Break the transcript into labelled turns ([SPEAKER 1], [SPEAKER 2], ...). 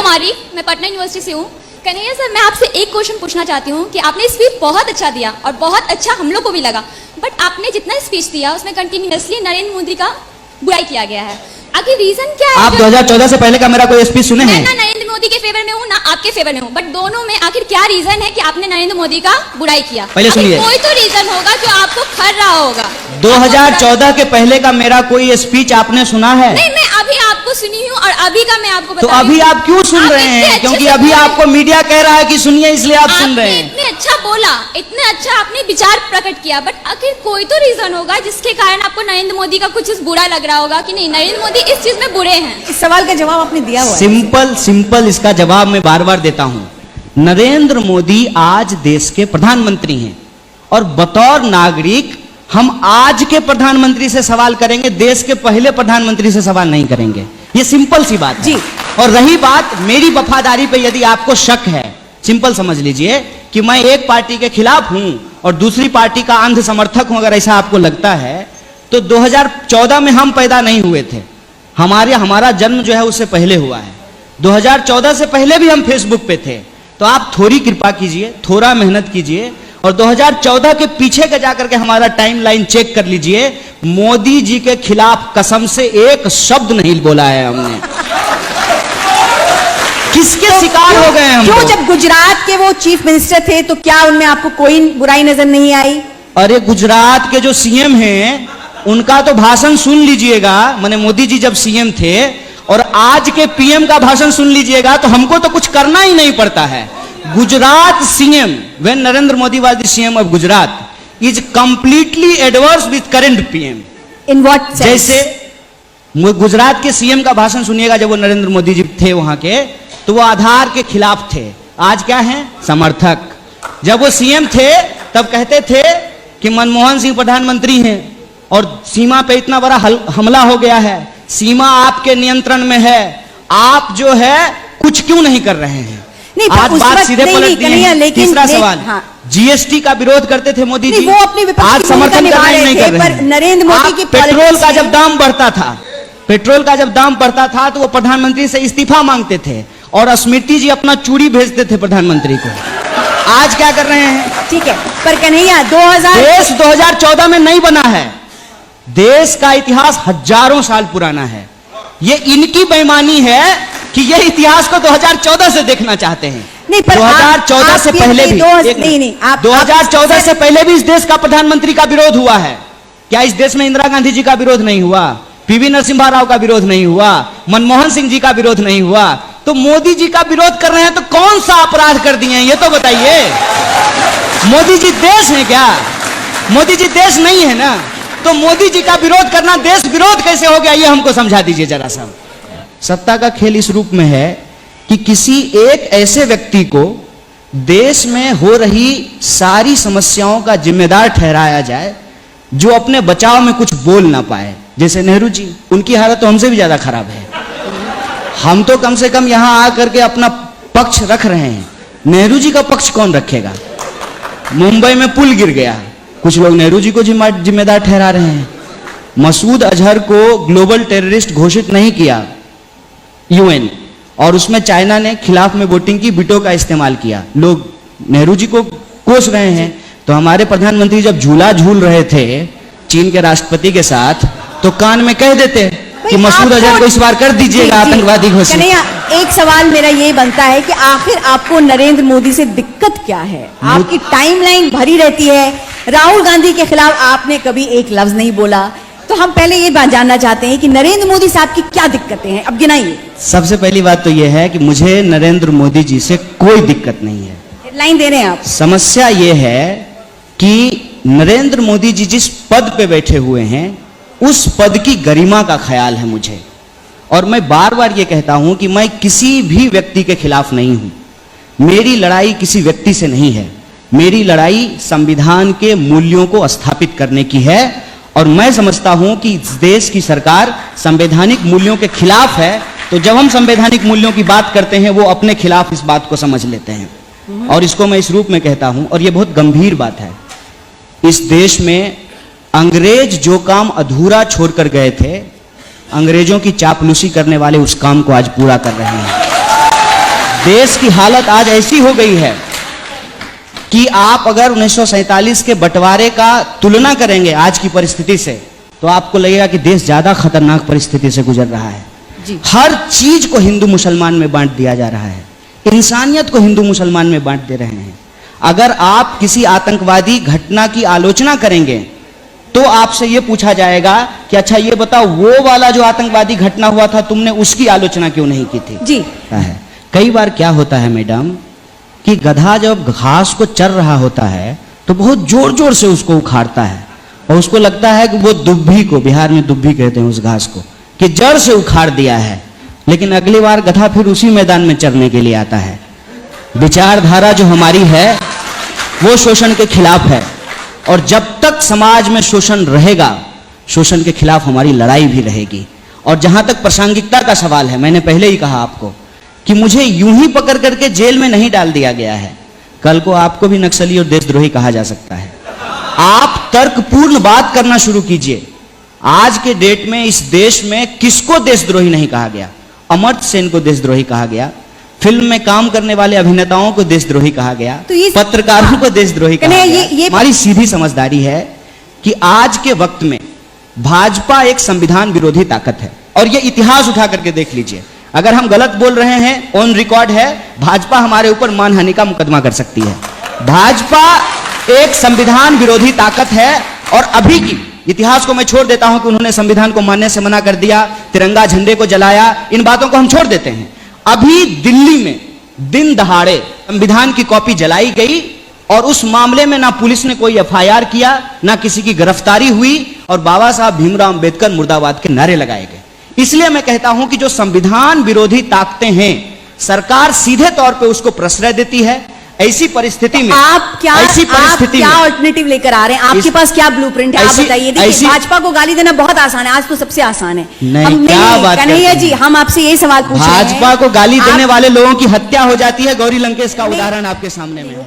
[SPEAKER 1] कुमारी, मैं पटना यूनिवर्सिटी से हूँ। कन्हैया सर, मैं आपसे एक क्वेश्चन पूछना चाहती हूँ कि आपने स्पीच बहुत अच्छा दिया और बहुत अच्छा हम लोग को भी लगा, बट आपने जितना स्पीच दिया उसमें कंटिन्यूअसली नरेंद्र मोदी का बुराई किया गया है। आखिर रीजन क्या है?
[SPEAKER 2] आप 2014 से पहले का मेरा कोई स्पीच सुने हैं?
[SPEAKER 1] ना नरेंद्र मोदी के फेवर में हूँ ना आपके फेवर में हूँ, बट दोनों में आखिर क्या रीजन है कि आपने नरेंद्र मोदी का बुराई किया?
[SPEAKER 2] पहले सुनिए,
[SPEAKER 1] कोई तो रीजन होगा जो आपको खर रहा होगा।
[SPEAKER 2] 2014 के पहले का मेरा कोई स्पीच आपने सुना है?
[SPEAKER 1] नहीं, मैं अभी आपको सुनी हूँ और अभी का मैं आपको
[SPEAKER 2] तो अभी आप क्यों सुन रहे हैं? क्योंकि अभी आपको मीडिया कह रहा है कि सुनिए, इसलिए आप सुन रहे हैं।
[SPEAKER 1] इतने अच्छा बोला, इतने अच्छा आपने विचार प्रकट किया, बट आखिर कोई तो रीजन होगा जिसके कारण आपको नरेंद्र मोदी का कुछ बुरा लग रहा होगा कि नहीं, नरेंद्र मोदी इस चीज में बुरे हैं।
[SPEAKER 3] इस सवाल का जवाब आपने दिया हुआ है।
[SPEAKER 2] सिंपल इसका जवाब मैं बार बार देता हूं। नरेंद्र मोदी आज देश के प्रधानमंत्री हैं और बतौर नागरिक हम आज के प्रधानमंत्री से सवाल करेंगे, देश के पहले प्रधानमंत्री से सवाल नहीं करेंगे। ये सिंपल सी बात
[SPEAKER 3] जी।
[SPEAKER 2] है। और रही बात मेरी वफादारी पे, यदि आपको शक है, सिंपल समझ लीजिए कि मैं एक पार्टी के खिलाफ हूं और दूसरी पार्टी का अंध समर्थक हूं, अगर ऐसा आपको लगता है तो 2014 में हम पैदा नहीं हुए थे। हमारा जन्म जो है उससे पहले हुआ है। 2014 से पहले भी हम फेसबुक पे थे। तो आप थोड़ी कृपा कीजिए, थोड़ा मेहनत कीजिए और 2014 के पीछे का जाकर के हमारा टाइमलाइन चेक कर लीजिए। मोदी जी के खिलाफ कसम से एक शब्द नहीं बोला है हमने। किसके शिकार हो गए हम?
[SPEAKER 3] क्यों? जब गुजरात के वो चीफ मिनिस्टर थे तो क्या उनमें आपको कोई बुराई नजर नहीं आई?
[SPEAKER 2] अरे गुजरात के जो सीएम हैं उनका तो भाषण सुन लीजिएगा, माने मोदी जी जब सीएम थे, और आज के पीएम का भाषण सुन लीजिएगा तो हमको तो कुछ करना ही नहीं पड़ता है। Gujarat CM, when Narendra Modi was the CM of Gujarat, is completely adverse with current PM.
[SPEAKER 3] In what sense?
[SPEAKER 2] जैसे गुजरात के सीएम का भाषण सुनिएगा, जब वो नरेंद्र मोदी जी थे वहां के, तो वो आधार के खिलाफ थे। आज क्या है? समर्थक। जब वो सीएम थे तब कहते थे कि मनमोहन सिंह प्रधानमंत्री हैं और सीमा पे इतना बड़ा हमला हो गया है, सीमा आपके नियंत्रण में है, आप जो है कुछ क्यों नहीं कर रहे हैं?
[SPEAKER 3] नहीं,
[SPEAKER 2] आज बात सीधे पलट दी है। तीसरा सवाल,
[SPEAKER 3] हाँ।
[SPEAKER 2] जीएसटी का विरोध करते थे मोदी जी,
[SPEAKER 3] वो अपनी विपक्ष
[SPEAKER 2] आज
[SPEAKER 3] की
[SPEAKER 2] समर्थन
[SPEAKER 3] भूमिका
[SPEAKER 2] करना ही नहीं
[SPEAKER 3] निभा
[SPEAKER 2] कर
[SPEAKER 3] रहे
[SPEAKER 2] रहे
[SPEAKER 3] थे,
[SPEAKER 2] हैं।
[SPEAKER 3] पर नरेंद्र मोदी की
[SPEAKER 2] पेट्रोल का
[SPEAKER 3] पॉलिटिक्स
[SPEAKER 2] जब दाम बढ़ता था, पेट्रोल का जब दाम बढ़ता था तो वो प्रधानमंत्री से इस्तीफा मांगते थे और स्मृति जी अपना चूड़ी भेजते थे प्रधानमंत्री को। आज क्या कर रहे हैं?
[SPEAKER 3] ठीक है, पर कन्हैया 2000
[SPEAKER 2] देश 2014 में नहीं बना है। देश का इतिहास हजारों साल पुराना है। ये इनकी बेईमानी है कि ये इतिहास को 2014 से देखना चाहते हैं।
[SPEAKER 3] नहीं, पर
[SPEAKER 2] 2014 से पहले भी, 2014 से पहले भी इस देश का प्रधानमंत्री का विरोध हुआ है। क्या इस देश में इंदिरा गांधी जी का विरोध नहीं हुआ? पीवी नरसिम्हा राव का विरोध नहीं हुआ? मनमोहन सिंह जी का विरोध नहीं हुआ? तो मोदी जी का विरोध कर रहे हैं तो कौन सा अपराध कर दिए हैं ये तो बताइए। मोदी जी देश है क्या? मोदी जी देश नहीं है ना, तो मोदी जी का विरोध करना देश विरोध कैसे हो गया, ये हमको समझा दीजिए जरा सा। सत्ता का खेल इस रूप में है कि किसी एक ऐसे व्यक्ति को देश में हो रही सारी समस्याओं का जिम्मेदार ठहराया जाए जो अपने बचाव में कुछ बोल ना पाए। जैसे नेहरू जी, उनकी हालत तो हमसे भी ज्यादा खराब है। हम तो कम से कम यहां आकर के अपना पक्ष रख रहे हैं, नेहरू जी का पक्ष कौन रखेगा? मुंबई में पुल गिर गया, कुछ लोग नेहरू जी को जिम्मेदार ठहरा रहे हैं। मसूद अजहर को ग्लोबल टेररिस्ट घोषित नहीं किया यूएन, और उसमें चाइना ने खिलाफ में वोटिंग की, वीटो का इस्तेमाल किया, लोग नेहरू जी को कोस रहे हैं। तो हमारे प्रधानमंत्री जब झूला झूल रहे थे चीन के राष्ट्रपति के साथ, तो कान में कह देते कि मसूद अजहर को इस बार कर दीजिएगा आतंकवादी घोषित।
[SPEAKER 3] एक सवाल मेरा ये बनता है कि आखिर आपको नरेंद्र मोदी से दिक्कत क्या है? आपकी टाइमलाइन भरी रहती है, राहुल गांधी के खिलाफ आपने कभी एक लफ्ज नहीं बोला, तो हम पहले ये बात जानना चाहते हैं कि नरेंद्र मोदी साहब की क्या दिक्कतें हैं, अब गिनाइए।
[SPEAKER 2] सबसे पहली बात तो यह है कि मुझे नरेंद्र मोदी जी से कोई दिक्कत नहीं है।
[SPEAKER 3] हेडलाइन दे रहे हैं आप।
[SPEAKER 2] समस्या यह है कि नरेंद्र मोदी जी जिस पद पे बैठे हुए हैं उस पद की गरिमा का ख्याल है मुझे, और मैं बार बार ये कहता हूं कि मैं किसी भी व्यक्ति के खिलाफ नहीं हूं। मेरी लड़ाई किसी व्यक्ति से नहीं है, मेरी लड़ाई संविधान के मूल्यों को स्थापित करने की है। और मैं समझता हूं कि इस देश की सरकार संवैधानिक मूल्यों के खिलाफ है, तो जब हम संवैधानिक मूल्यों की बात करते हैं वो अपने खिलाफ इस बात को समझ लेते हैं। और इसको मैं इस रूप में कहता हूं, और ये बहुत गंभीर बात है, इस देश में अंग्रेज जो काम अधूरा छोड़कर गए थे, अंग्रेजों की चापलूसी करने वाले उस काम को आज पूरा कर रहे हैं। देश की हालत आज ऐसी हो गई है कि आप अगर 1947 के बंटवारे का तुलना करेंगे आज की परिस्थिति से, तो आपको लगेगा कि देश ज्यादा खतरनाक परिस्थिति से गुजर रहा है।
[SPEAKER 3] जी।
[SPEAKER 2] हर चीज को हिंदू मुसलमान में बांट दिया जा रहा है, इंसानियत को हिंदू मुसलमान में बांट दे रहे हैं। अगर आप किसी आतंकवादी घटना की आलोचना करेंगे तो आपसे यह पूछा जाएगा कि अच्छा ये बताओ, वो वाला जो आतंकवादी घटना हुआ था तुमने उसकी आलोचना क्यों नहीं की थी?
[SPEAKER 3] जी।
[SPEAKER 2] है कई बार क्या होता है मैडम कि गधा जब घास को चर रहा होता है तो बहुत जोर जोर से उसको उखाड़ता है और उसको लगता है कि वो दुब्भी को, बिहार में दुब्भी कहते हैं उस घास को, कि जड़ से उखाड़ दिया है। लेकिन अगली बार गधा फिर उसी मैदान में चरने के लिए आता है। विचारधारा जो हमारी है वो शोषण के खिलाफ है, और जब तक समाज में शोषण रहेगा, शोषण के खिलाफ हमारी लड़ाई भी रहेगी। और जहां तक प्रासंगिकता का सवाल है, मैंने पहले ही कहा आपको कि मुझे यूं ही पकड़ करके जेल में नहीं डाल दिया गया है। कल को आपको भी नक्सली और देशद्रोही कहा जा सकता है। आप तर्कपूर्ण बात करना शुरू कीजिए। आज के डेट में इस देश में किसको देशद्रोही नहीं कहा गया? अमर्त्य सेन को देशद्रोही कहा गया, फिल्म में काम करने वाले अभिनेताओं को देशद्रोही कहा गया,
[SPEAKER 3] तो ये
[SPEAKER 2] पत्रकारों को देशद्रोही कहा गया।
[SPEAKER 3] ये
[SPEAKER 2] हमारी सीधी समझदारी है कि आज के वक्त में भाजपा एक संविधान विरोधी ताकत है, और ये इतिहास उठा करके देख लीजिए। अगर हम गलत बोल रहे हैं, ऑन रिकॉर्ड है, भाजपा हमारे ऊपर मानहानि का मुकदमा कर सकती है। भाजपा एक संविधान विरोधी ताकत है, और अभी की इतिहास को मैं छोड़ देता हूं कि उन्होंने संविधान को मानने से मना कर दिया, तिरंगा झंडे को जलाया, इन बातों को हम छोड़ देते हैं। अभी दिल्ली में दिन दहाड़े संविधान की कॉपी जलाई गई, और उस मामले में ना पुलिस ने कोई एफआईआर किया, ना किसी की गिरफ्तारी हुई, और बाबा साहब भीमराव अंबेडकर मुर्दाबाद के नारे लगाए गए। इसलिए मैं कहता हूं कि जो संविधान विरोधी ताकतें हैं, सरकार सीधे तौर पे उसको प्रश्रय देती है। ऐसी परिस्थिति में
[SPEAKER 3] आप क्या ऑल्टरनेटिव लेकर आ रहे हैं? आपके पास क्या ब्लूप्रिंट है? आप बताइए। देखिए, भाजपा को गाली देना बहुत आसान है, आज तो सबसे आसान है। कन्हैया जी, हम आपसे ये सवाल पूछ रहे हैं।
[SPEAKER 2] भाजपा को गाली देने वाले लोगों की हत्या हो जाती है। गौरी लंकेश का उदाहरण आपके सामने में है।